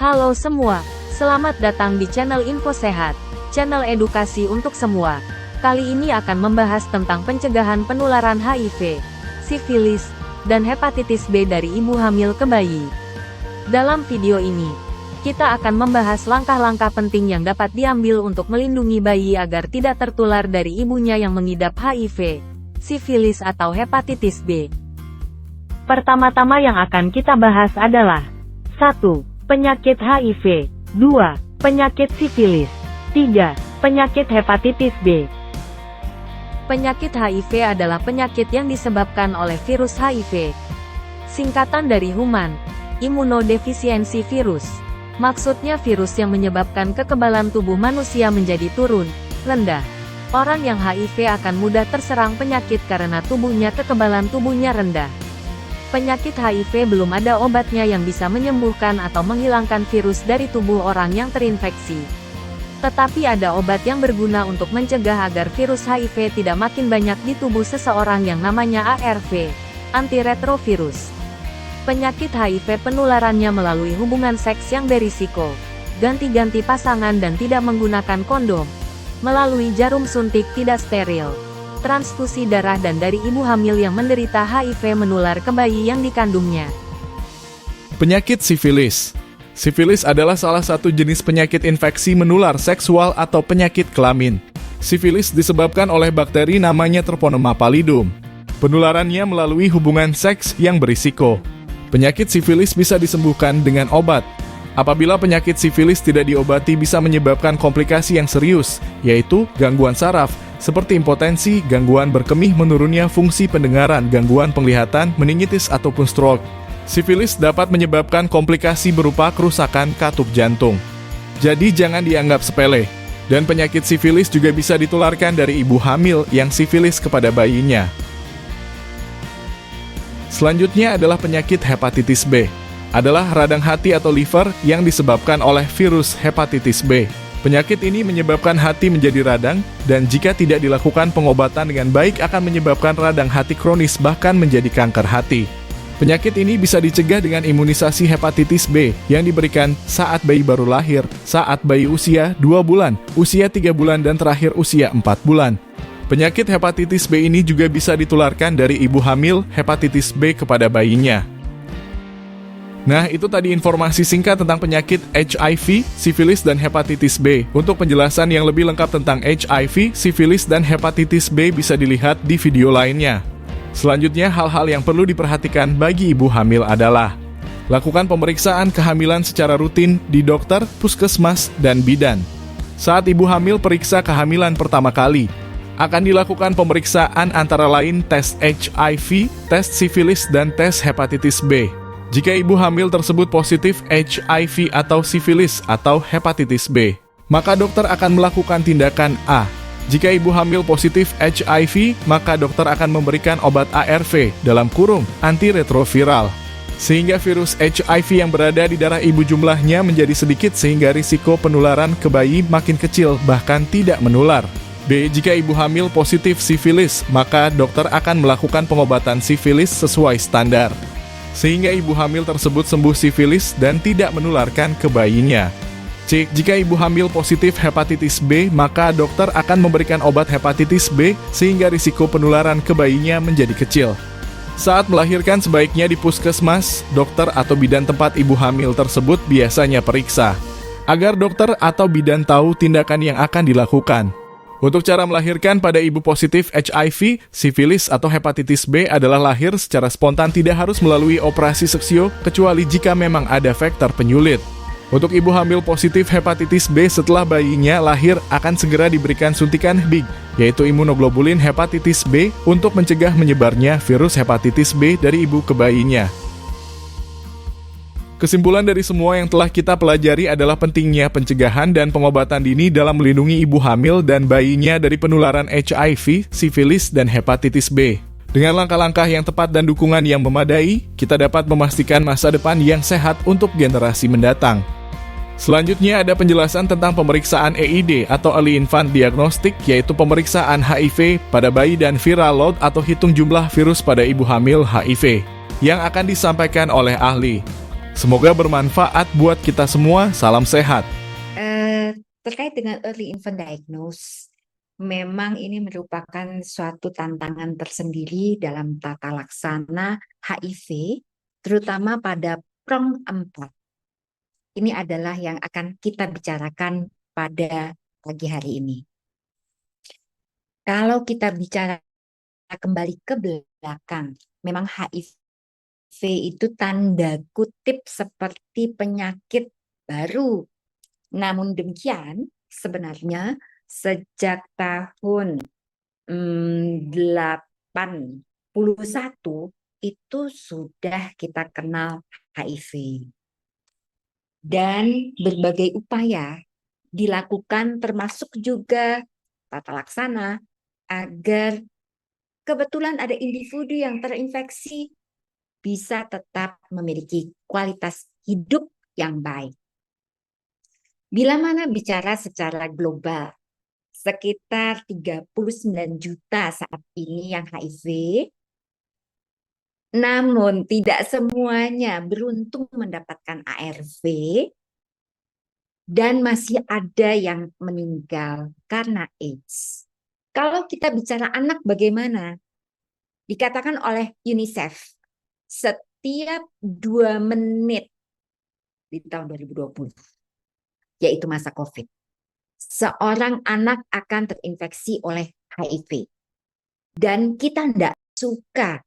Halo semua, selamat datang di channel Info Sehat, channel edukasi untuk semua. Kali ini akan membahas tentang pencegahan penularan HIV, sifilis, dan hepatitis B dari ibu hamil ke bayi. Dalam video ini, kita akan membahas langkah-langkah penting yang dapat diambil untuk melindungi bayi agar tidak tertular dari ibunya yang mengidap HIV, sifilis atau hepatitis B. Pertama-tama yang akan kita bahas adalah 1. Penyakit HIV 2. Penyakit sifilis 3. Penyakit hepatitis B. Penyakit HIV adalah penyakit yang disebabkan oleh virus HIV. Singkatan dari Human Immunodeficiency Virus. Maksudnya virus yang menyebabkan kekebalan tubuh manusia menjadi turun, rendah. Orang yang HIV akan mudah terserang penyakit karena kekebalan tubuhnya rendah. Penyakit HIV belum ada obatnya yang bisa menyembuhkan atau menghilangkan virus dari tubuh orang yang terinfeksi. Tetapi ada obat yang berguna untuk mencegah agar virus HIV tidak makin banyak di tubuh seseorang yang namanya ARV, antiretrovirus. Penyakit HIV penularannya melalui hubungan seks yang berisiko, ganti-ganti pasangan dan tidak menggunakan kondom, melalui jarum suntik tidak steril, transfusi darah dan dari ibu hamil yang menderita HIV menular ke bayi yang dikandungnya. Penyakit sifilis. Sifilis adalah salah satu jenis penyakit infeksi menular seksual atau penyakit kelamin. Sifilis disebabkan oleh bakteri namanya Treponema pallidum. Penularannya melalui hubungan seks yang berisiko. Penyakit sifilis bisa disembuhkan dengan obat. Apabila penyakit sifilis tidak diobati bisa menyebabkan komplikasi yang serius, yaitu gangguan saraf, seperti impotensi, gangguan berkemih, menurunnya fungsi pendengaran, gangguan penglihatan, meningitis ataupun stroke. Sifilis dapat menyebabkan komplikasi berupa kerusakan katup jantung. Jadi jangan dianggap sepele. Dan penyakit sifilis juga bisa ditularkan dari ibu hamil yang sifilis kepada bayinya. Selanjutnya adalah penyakit hepatitis B. Adalah radang hati atau liver yang disebabkan oleh virus hepatitis B. Penyakit ini menyebabkan hati menjadi radang, dan jika tidak dilakukan pengobatan dengan baik akan menyebabkan radang hati kronis bahkan menjadi kanker hati. Penyakit ini bisa dicegah dengan imunisasi hepatitis B yang diberikan saat bayi baru lahir, saat bayi usia 2 bulan, usia 3 bulan dan terakhir usia 4 bulan. Penyakit hepatitis B ini juga bisa ditularkan dari ibu hamil hepatitis B kepada bayinya. Nah, itu tadi informasi singkat tentang penyakit HIV, sifilis, dan hepatitis B. Untuk penjelasan yang lebih lengkap tentang HIV, sifilis, dan hepatitis B bisa dilihat di video lainnya. Selanjutnya, hal-hal yang perlu diperhatikan bagi ibu hamil adalah lakukan pemeriksaan kehamilan secara rutin di dokter, puskesmas, dan bidan. Saat ibu hamil periksa kehamilan pertama kali, akan dilakukan pemeriksaan antara lain tes HIV, tes sifilis, dan tes hepatitis B. Jika ibu hamil tersebut positif HIV atau sifilis atau hepatitis B, maka dokter akan melakukan tindakan A. Jika ibu hamil positif HIV, maka dokter akan memberikan obat ARV (antiretroviral). Sehingga virus HIV yang berada di darah ibu jumlahnya menjadi sedikit sehingga risiko penularan ke bayi makin kecil bahkan tidak menular. B. Jika ibu hamil positif sifilis, maka dokter akan melakukan pengobatan sifilis sesuai standar, sehingga ibu hamil tersebut sembuh sifilis dan tidak menularkan ke bayinya. C. Jika ibu hamil positif hepatitis B, maka dokter akan memberikan obat hepatitis B sehingga risiko penularan ke bayinya menjadi kecil. Saat melahirkan sebaiknya di puskesmas, dokter atau bidan tempat ibu hamil tersebut biasanya periksa, agar dokter atau bidan tahu tindakan yang akan dilakukan. Untuk cara melahirkan pada ibu positif HIV, sifilis, atau hepatitis B adalah lahir secara spontan, tidak harus melalui operasi seksio, kecuali jika memang ada faktor penyulit. Untuk ibu hamil positif hepatitis B setelah bayinya lahir akan segera diberikan suntikan HBIG, yaitu imunoglobulin hepatitis B, untuk mencegah menyebarnya virus hepatitis B dari ibu ke bayinya. Kesimpulan dari semua yang telah kita pelajari adalah pentingnya pencegahan dan pengobatan dini dalam melindungi ibu hamil dan bayinya dari penularan HIV, sifilis, dan hepatitis B. Dengan langkah-langkah yang tepat dan dukungan yang memadai, kita dapat memastikan masa depan yang sehat untuk generasi mendatang. Selanjutnya ada penjelasan tentang pemeriksaan EID atau Early Infant Diagnostic, yaitu pemeriksaan HIV pada bayi dan viral load atau hitung jumlah virus pada ibu hamil HIV, yang akan disampaikan oleh ahli. Semoga bermanfaat buat kita semua. Salam sehat. Terkait dengan early infant diagnose, memang ini merupakan suatu tantangan tersendiri dalam tata laksana HIV, terutama pada prong 4. Ini adalah yang akan kita bicarakan pada pagi hari ini. Kalau kita bicara kembali ke belakang, memang HIV itu tanda kutip seperti penyakit baru. Namun demikian, sebenarnya sejak tahun 81 itu sudah kita kenal HIV. Dan berbagai upaya dilakukan termasuk juga tata laksana agar kebetulan ada individu yang terinfeksi bisa tetap memiliki kualitas hidup yang baik. Bila mana bicara secara global, sekitar 39 juta saat ini yang HIV, namun tidak semuanya beruntung mendapatkan ARV, dan masih ada yang meninggal karena AIDS. Kalau kita bicara anak bagaimana? Dikatakan oleh UNICEF, setiap 2 menit di tahun 2020, yaitu masa COVID, seorang anak akan terinfeksi oleh HIV. Dan kita tidak suka,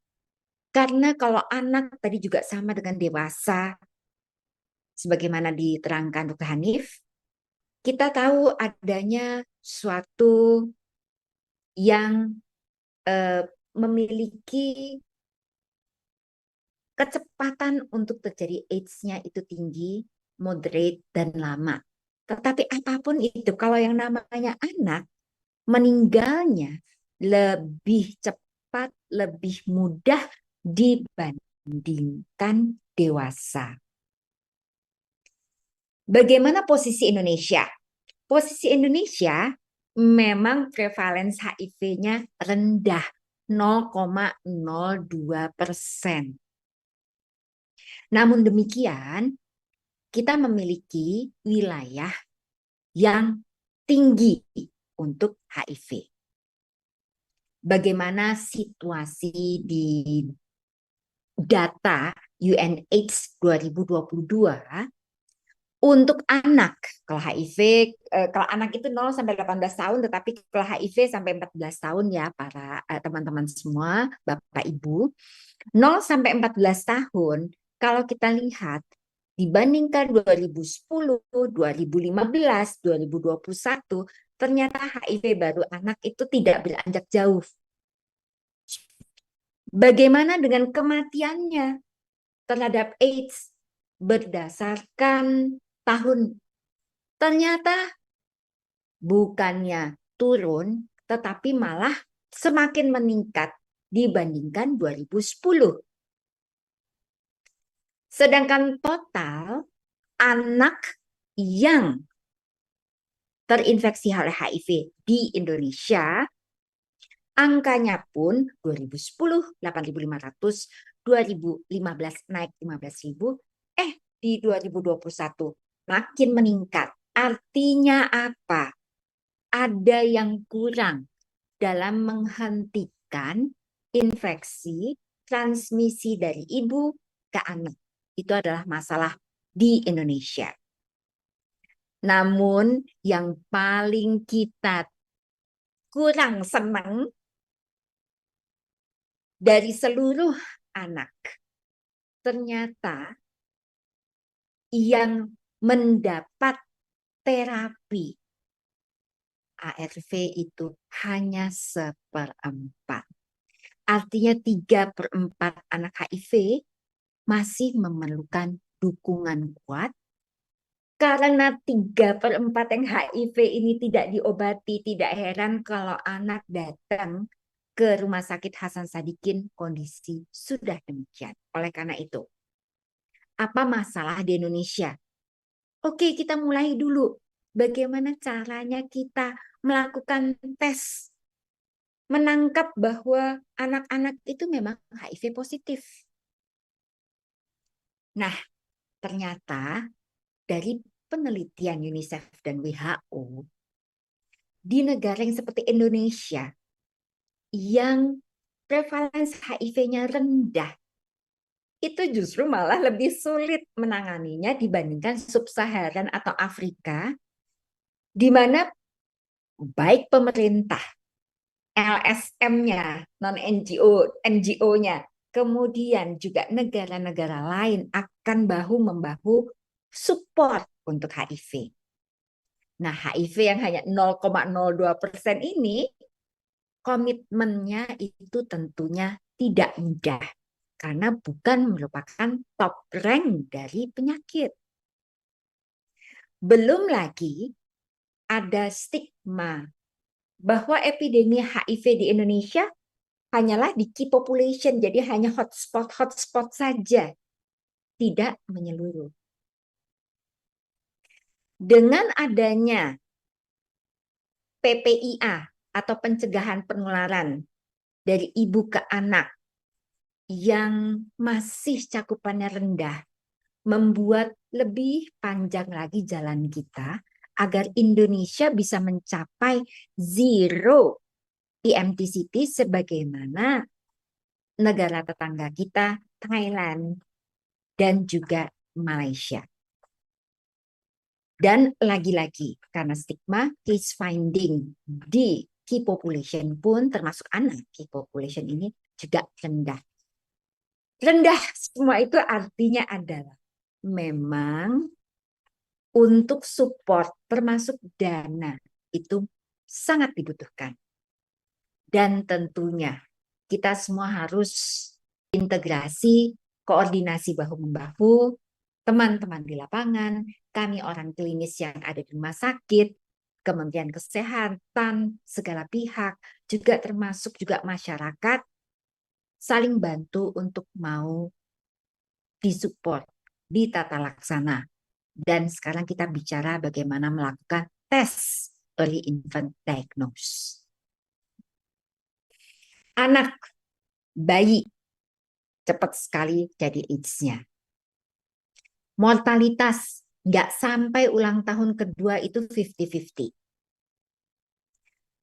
karena kalau anak tadi juga sama dengan dewasa, sebagaimana diterangkan Dr. Hanif, kita tahu adanya suatu yang memiliki kecepatan untuk terjadi AIDS-nya itu tinggi, moderate, dan lama. Tetapi apapun itu, kalau yang namanya anak, meninggalnya lebih cepat, lebih mudah dibandingkan dewasa. Bagaimana posisi Indonesia? Posisi Indonesia memang prevalence HIV-nya rendah, 0,02%. Namun demikian, kita memiliki wilayah yang tinggi untuk HIV. Bagaimana situasi di data UNAIDS 2022 untuk anak? Kalau HIV, kalau anak itu 0 sampai 18 tahun, tetapi kalau HIV sampai 14 tahun ya para teman-teman semua, Bapak Ibu, 0 sampai 14 tahun, kalau kita lihat dibandingkan 2010, 2015, 2021, ternyata HIV baru anak itu tidak beranjak jauh. Bagaimana dengan kematiannya terhadap AIDS berdasarkan tahun? Ternyata bukannya turun, tetapi malah semakin meningkat dibandingkan 2010. Sedangkan total anak yang terinfeksi oleh HIV di Indonesia, angkanya pun 2010 8.500, 2015 naik 15.000, di 2021 makin meningkat. Artinya apa? Ada yang kurang dalam menghentikan infeksi transmisi dari ibu ke anak. Itu adalah masalah di Indonesia. Namun yang paling kita kurang senang dari seluruh anak, ternyata yang mendapat terapi ARV itu hanya 1/4. Artinya 3/4 anak HIV masih memerlukan dukungan kuat. Karena 3/4 yang HIV ini tidak diobati, tidak heran kalau anak datang ke Rumah Sakit Hasan Sadikin kondisi sudah demikian. Oleh karena itu, apa masalah di Indonesia? Oke, kita mulai dulu. Bagaimana caranya kita melakukan tes, menangkap bahwa anak-anak itu memang HIV positif. Nah, ternyata dari penelitian UNICEF dan WHO, di negara yang seperti Indonesia, yang prevalensi HIV-nya rendah, itu justru malah lebih sulit menanganinya dibandingkan sub-Saharan atau Afrika, di mana baik pemerintah, LSM-nya, non-NGO, NGO-nya, kemudian juga negara-negara lain akan bahu-membahu support untuk HIV. Nah, HIV yang hanya 0,02% ini, komitmennya itu tentunya tidak mudah karena bukan merupakan top rank dari penyakit. Belum lagi ada stigma bahwa epidemi HIV di Indonesia hanyalah di key population, jadi hanya hotspot saja, tidak menyeluruh. Dengan adanya PPIA atau pencegahan penularan dari ibu ke anak yang masih cakupannya rendah, membuat lebih panjang lagi jalan kita agar Indonesia bisa mencapai zero PMTCT sebagaimana negara tetangga kita, Thailand, dan juga Malaysia. Dan lagi-lagi, karena stigma, case finding di key population pun, termasuk anak key population ini, juga rendah. Rendah semua itu artinya adalah memang untuk support termasuk dana itu sangat dibutuhkan. Dan tentunya kita semua harus integrasi, koordinasi bahu-membahu, teman-teman di lapangan, kami orang klinis yang ada di rumah sakit, Kementerian Kesehatan, segala pihak, juga termasuk juga masyarakat, saling bantu untuk mau disupport di tata laksana. Dan sekarang kita bicara bagaimana melakukan tes early infant diagnosis. Anak, bayi, cepat sekali jadi AIDS-nya. Mortalitas, nggak sampai ulang tahun kedua itu 50-50.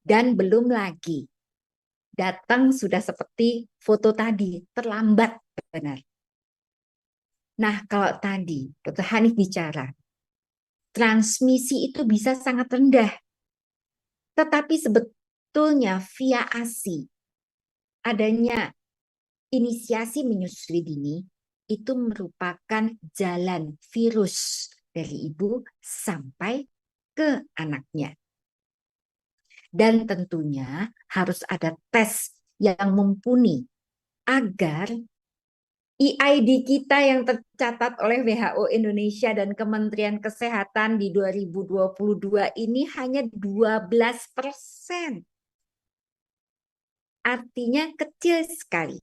Dan belum lagi, datang sudah seperti foto tadi, terlambat benar. Nah, kalau tadi Dr. Hanif bicara, transmisi itu bisa sangat rendah. Tetapi sebetulnya via ASI, adanya inisiasi menyusui dini, itu merupakan jalan virus dari ibu sampai ke anaknya. Dan tentunya harus ada tes yang mumpuni agar EID kita yang tercatat oleh WHO Indonesia dan Kementerian Kesehatan di 2022 ini hanya 12%. Artinya kecil sekali.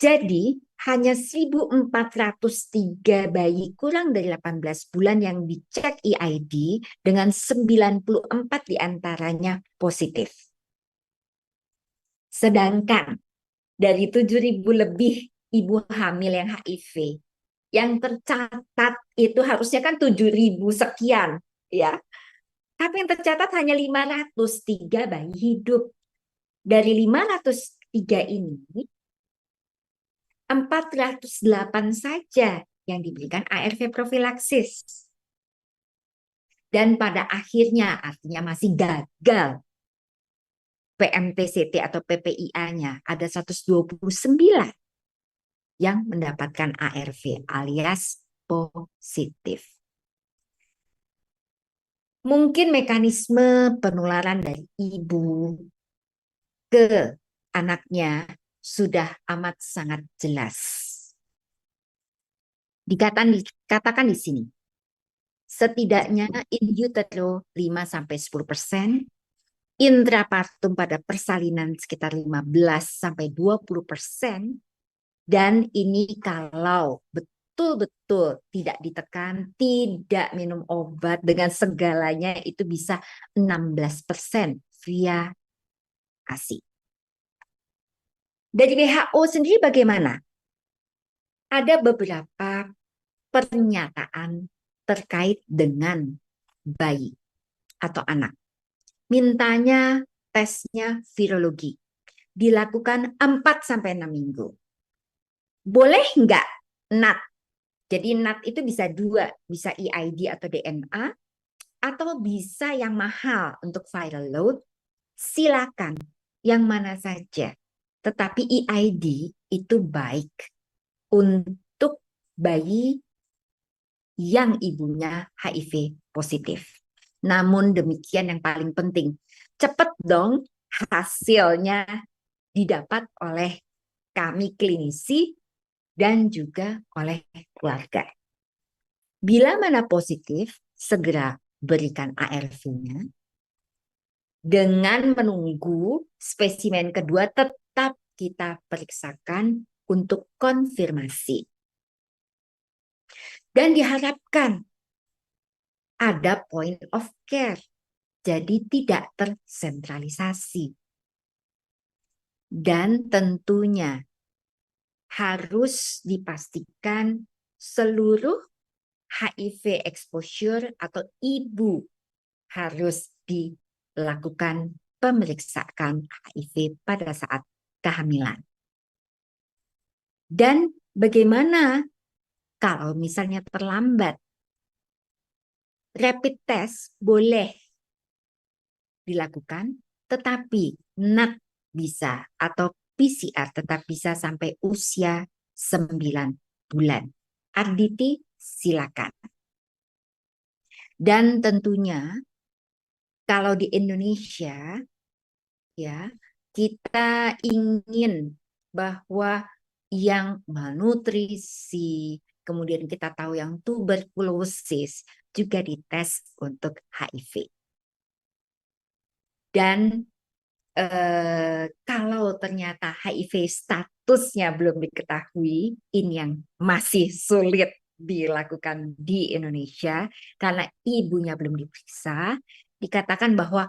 Jadi hanya 1.403 bayi kurang dari 18 bulan yang dicek EID dengan 94 diantaranya positif. Sedangkan dari 7.000 lebih ibu hamil yang HIV, yang tercatat itu harusnya kan 7.000 sekian, ya. Tapi yang tercatat hanya 503 bayi hidup. Dari 503 ini, 408 saja yang diberikan ARV profilaksis. Dan pada akhirnya artinya masih gagal PMTCT atau PPIA-nya ada 129 yang mendapatkan ARV alias positif. Mungkin mekanisme penularan dari ibu ke anaknya sudah amat sangat jelas. Dikatakan di sini, setidaknya in utero 5-10%, intrapartum pada persalinan sekitar 15-20%, dan ini kalau betul-betul tidak ditekan, tidak minum obat dengan segalanya itu bisa 16% via ASI. Dari WHO sendiri bagaimana? Ada beberapa pernyataan terkait dengan bayi atau anak. Mintanya tesnya virologi. Dilakukan 4-6 minggu. Boleh nggak NAT? Jadi NAT itu bisa dua, bisa EID atau DNA, atau bisa yang mahal untuk viral load, silakan yang mana saja. Tetapi EID itu baik untuk bayi yang ibunya HIV positif. Namun demikian yang paling penting, cepat dong hasilnya didapat oleh kami klinisi dan juga oleh keluarga. Bila mana positif, segera berikan ARV-nya. Dengan menunggu spesimen kedua tetap kita periksakan untuk konfirmasi. Dan diharapkan ada point of care. Jadi tidak tersentralisasi. Dan tentunya harus dipastikan seluruh HIV exposure atau ibu harus dilakukan pemeriksaan HIV pada saat kehamilan. Dan bagaimana kalau misalnya terlambat? Rapid test boleh dilakukan, tetapi NAT bisa atau PCR tetap bisa sampai usia 9 bulan. RDT silakan. Dan tentunya kalau di Indonesia ya kita ingin bahwa yang malnutrisi, kemudian kita tahu yang tuberkulosis juga dites untuk HIV. Dan kalau ternyata HIV statusnya belum diketahui, ini yang masih sulit dilakukan di Indonesia karena ibunya belum diperiksa, dikatakan bahwa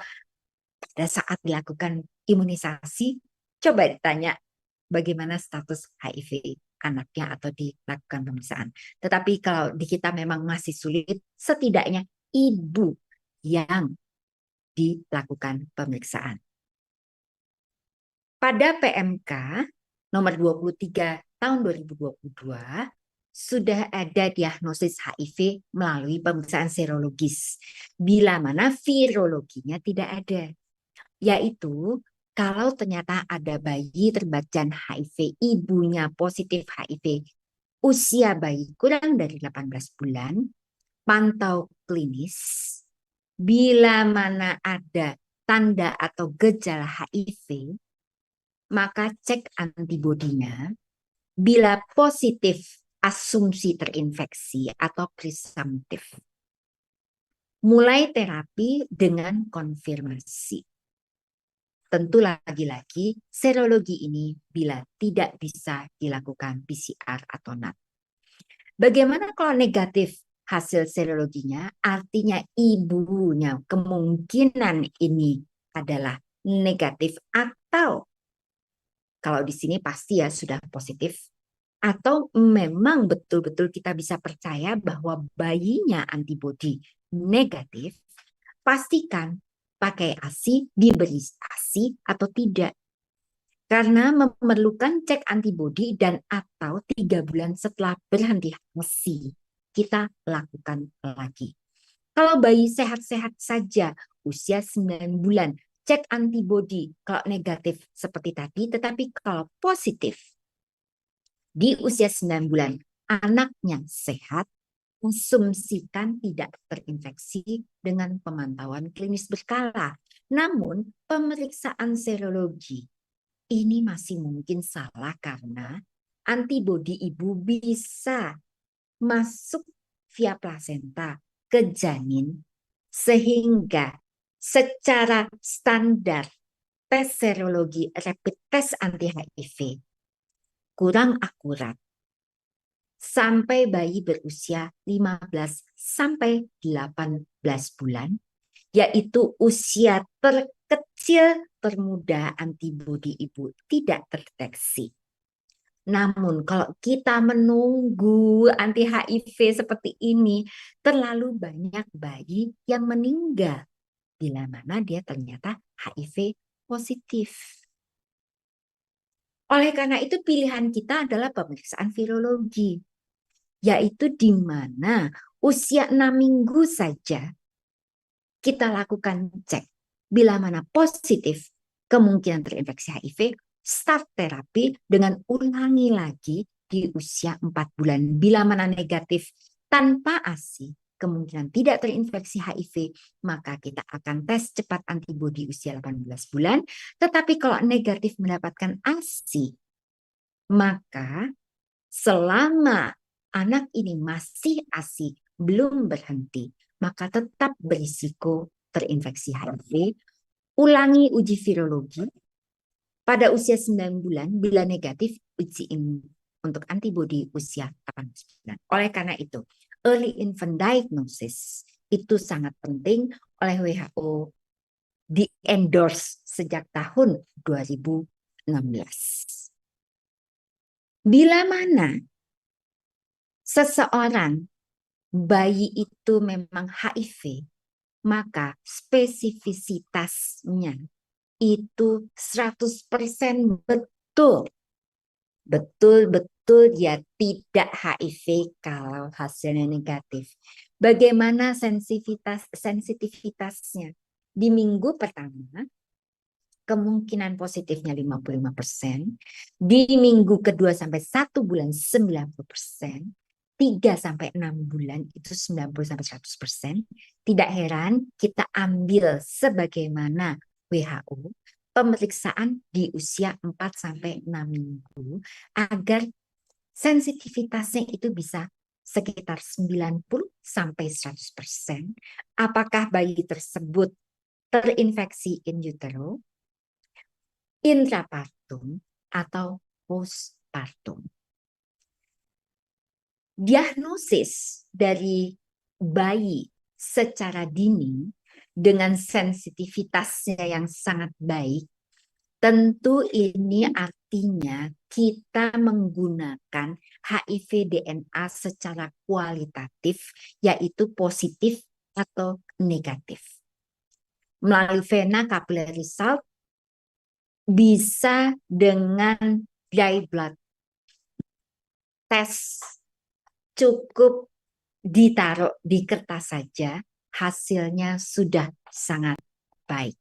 pada saat dilakukan imunisasi, coba ditanya bagaimana status HIV anaknya atau dilakukan pemeriksaan. Tetapi kalau di kita memang masih sulit, setidaknya ibu yang dilakukan pemeriksaan. Pada PMK nomor 23 tahun 2022 sudah ada diagnosis HIV melalui pemeriksaan serologis, bila mana virologinya tidak ada. Yaitu kalau ternyata ada bayi terbacan HIV, ibunya positif HIV, usia bayi kurang dari 18 bulan, pantau klinis, bila mana ada tanda atau gejala HIV, maka cek antibodinya. Bila positif, asumsi terinfeksi atau presumptif. Mulai terapi dengan konfirmasi. Tentu lagi-lagi serologi ini bila tidak bisa dilakukan PCR atau NAT. Bagaimana kalau negatif hasil serologinya? Artinya ibunya kemungkinan ini adalah negatif atau kalau di sini pasti ya sudah positif. Atau memang betul-betul kita bisa percaya bahwa bayinya antibodi negatif, pastikan pakai ASI, diberi ASI atau tidak. Karena memerlukan cek antibodi dan atau 3 bulan setelah berhenti ASI, kita lakukan lagi. Kalau bayi sehat-sehat saja, usia 9 bulan, cek antibodi kalau negatif seperti tadi, tetapi kalau positif di usia 9 bulan, anaknya sehat, asumsikan tidak terinfeksi dengan pemantauan klinis berkala. Namun, pemeriksaan serologi ini masih mungkin salah karena antibodi ibu bisa masuk via plasenta ke janin sehingga secara standar tes serologi rapid test anti HIV kurang akurat sampai bayi berusia 15 sampai 18 bulan, yaitu usia terkecil termuda antibodi ibu tidak terdeteksi. Namun kalau kita menunggu anti HIV seperti ini, terlalu banyak bayi yang meninggal bila mana dia ternyata HIV positif. Oleh karena itu pilihan kita adalah pemeriksaan virologi, yaitu di mana usia 6 minggu saja kita lakukan cek. Bila mana positif kemungkinan terinfeksi HIV, start terapi dengan ulangi lagi di usia 4 bulan. Bila mana negatif tanpa ASI, kemungkinan tidak terinfeksi HIV, maka kita akan tes cepat antibodi usia 18 bulan. Tetapi kalau negatif mendapatkan ASI, maka selama anak ini masih ASI, belum berhenti, maka tetap berisiko terinfeksi HIV. Ulangi uji virologi pada usia 9 bulan, bila negatif uji untuk antibodi usia 18 bulan. Oleh karena itu, early infant diagnosis itu sangat penting oleh WHO, di-endorse sejak tahun 2016. Bila mana seseorang bayi itu memang HIV, maka spesifisitasnya itu 100% betul. Betul-betul dia tidak HIV kalau hasilnya negatif. Bagaimana sensitivitasnya? Di minggu pertama, kemungkinan positifnya 55%. Di minggu kedua sampai 1 bulan 90%. 3 sampai 6 bulan itu 90 sampai 100%. Tidak heran kita ambil sebagaimana WHO pemeriksaan di usia 4 sampai 6 minggu agar sensitivitasnya itu bisa sekitar 90 sampai 100%. Apakah bayi tersebut terinfeksi in utero, intrapartum, atau postpartum. Diagnosis dari bayi secara dini dengan sensitivitasnya yang sangat baik, tentu ini artinya kita menggunakan HIV DNA secara kualitatif, yaitu positif atau negatif. Melalui vena capillary salt, bisa dengan dry blood test, cukup ditaruh di kertas saja, hasilnya sudah sangat baik.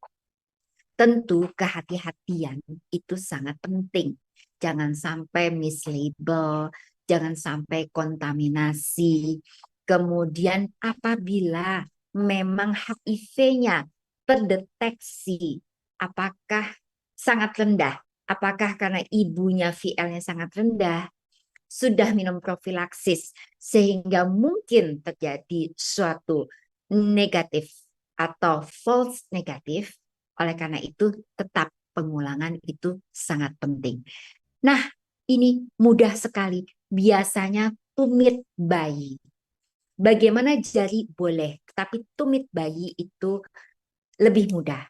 Tentu kehati-hatian itu sangat penting. Jangan sampai mislabel, jangan sampai kontaminasi. Kemudian apabila memang HIV-nya terdeteksi, apakah sangat rendah, apakah karena ibunya VL-nya sangat rendah, sudah minum profilaksis, sehingga mungkin terjadi suatu negatif atau false negatif. Oleh karena itu, tetap pengulangan itu sangat penting. Nah, ini mudah sekali. Biasanya tumit bayi. Bagaimana jari boleh, tapi tumit bayi itu lebih mudah.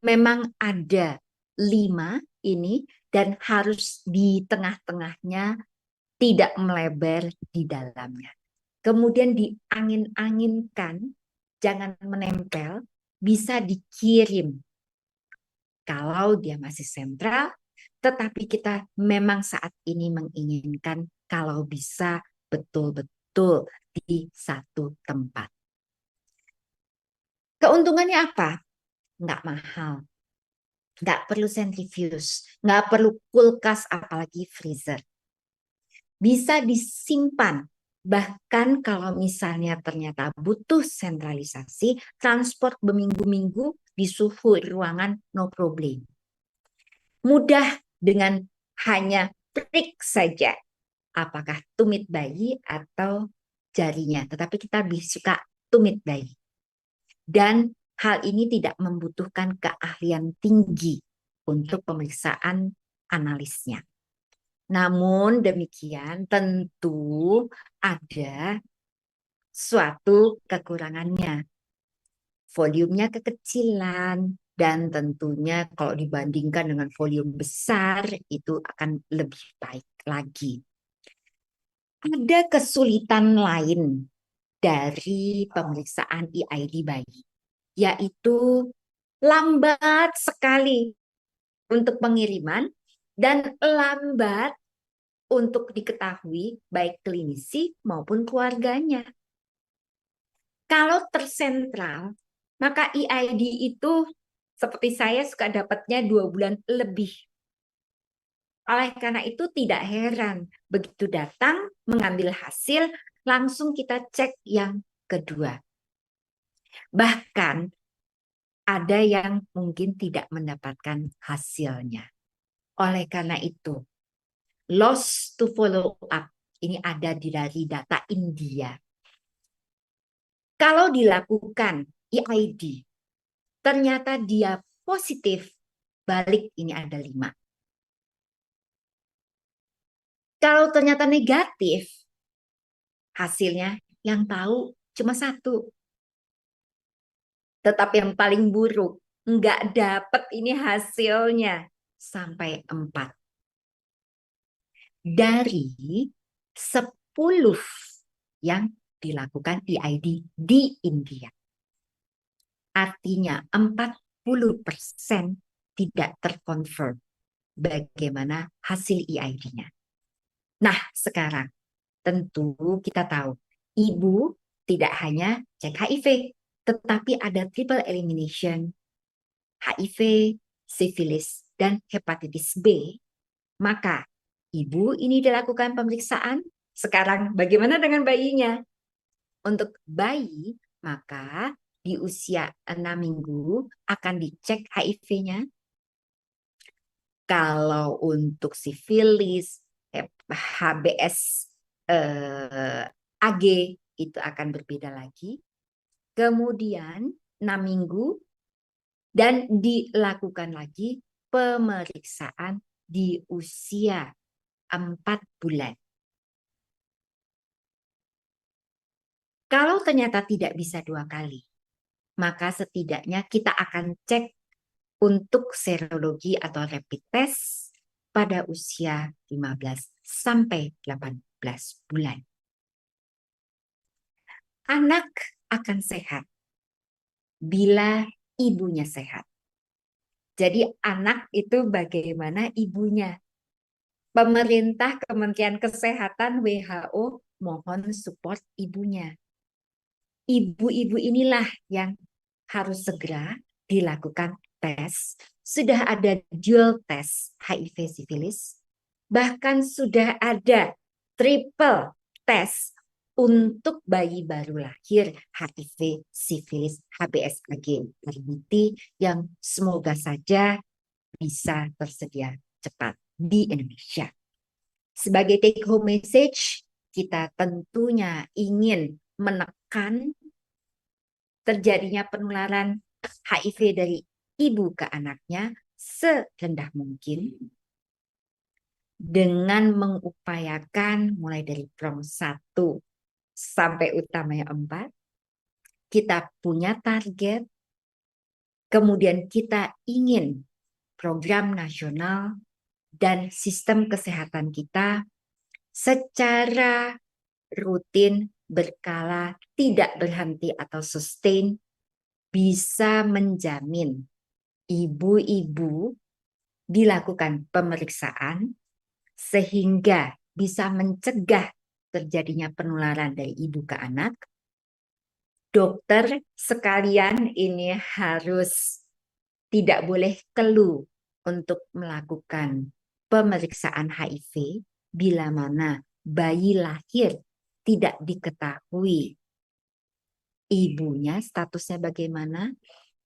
Memang ada 5 ini dan harus di tengah-tengahnya, tidak melebar di dalamnya. Kemudian diangin-anginkan, jangan menempel, bisa dikirim. Kalau dia masih sentral, tetapi kita memang saat ini menginginkan kalau bisa betul-betul di satu tempat. Keuntungannya apa? Nggak mahal. Nggak perlu sentrifuge, nggak perlu kulkas, apalagi freezer. Bisa disimpan. Bahkan kalau misalnya ternyata butuh sentralisasi, transport berminggu-minggu di suhu ruangan, no problem. Mudah dengan hanya trik saja. Apakah tumit bayi atau jarinya. Tetapi kita lebih suka tumit bayi. Dan hal ini tidak membutuhkan keahlian tinggi untuk pemeriksaan analisnya. Namun demikian tentu ada suatu kekurangannya. Volumenya kekecilan, Dan tentunya kalau dibandingkan dengan volume besar itu akan lebih baik lagi. Ada kesulitan lain dari pemeriksaan EID bayi, yaitu lambat sekali untuk pengiriman dan lambat untuk diketahui baik klinisi maupun keluarganya. Kalau tersentral, maka EID itu seperti saya suka dapatnya 2 bulan lebih. Oleh karena itu tidak heran begitu datang mengambil hasil langsung kita cek yang kedua. Bahkan ada yang mungkin tidak mendapatkan hasilnya. Oleh karena itu, loss to follow up ini ada dari data India. Kalau dilakukan EID, ternyata dia positif, balik ini ada 5. Kalau ternyata negatif, hasilnya yang tahu cuma 1. Tetapi yang paling buruk, nggak dapat ini hasilnya sampai 4. Dari 10 yang dilakukan EID di India. Artinya 40% tidak terkonfirm bagaimana hasil EID-nya. Nah, sekarang tentu kita tahu ibu tidak hanya cek HIV, tetapi ada triple elimination, HIV, sifilis, dan hepatitis B. Maka ibu ini dilakukan pemeriksaan. Sekarang bagaimana dengan bayinya? Untuk bayi, maka di usia 6 minggu akan dicek HIV-nya. Kalau untuk sifilis, HBS, AG itu akan berbeda lagi. Kemudian 6 minggu dan dilakukan lagi pemeriksaan di usia 4 bulan. Kalau ternyata tidak bisa 2 kali, maka setidaknya kita akan cek untuk serologi atau rapid test pada usia 15 sampai 18 bulan. Anak akan sehat bila ibunya sehat. Jadi anak itu bagaimana ibunya. Pemerintah, Kementerian Kesehatan, WHO mohon support ibunya. Ibu-ibu inilah yang harus segera dilakukan tes. Sudah ada dual tes HIV sifilis, bahkan sudah ada triple tes untuk bayi baru lahir HIV sifilis HBS AG terbukti yang semoga saja bisa tersedia cepat di Indonesia. Sebagai take home message, kita tentunya ingin menekan terjadinya penularan HIV dari ibu ke anaknya serendah mungkin dengan mengupayakan mulai dari PROM 1 sampai utamanya 4, kita punya target, kemudian kita ingin program nasional dan sistem kesehatan kita secara rutin, berkala, tidak berhenti atau sustain, bisa menjamin ibu-ibu dilakukan pemeriksaan sehingga bisa mencegah terjadinya penularan dari ibu ke anak. Dokter sekalian ini harus tidak boleh keluh untuk melakukan pemeriksaan HIV bila mana bayi lahir tidak diketahui ibunya statusnya bagaimana,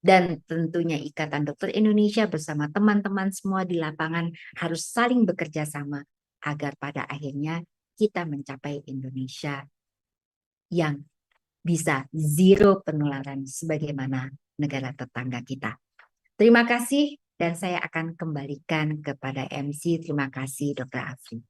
dan tentunya Ikatan Dokter Indonesia bersama teman-teman semua di lapangan harus saling bekerja sama agar pada akhirnya kita mencapai Indonesia yang bisa zero penularan sebagaimana negara tetangga kita. Terima kasih dan saya akan kembalikan kepada MC. Terima kasih Dr. Afri.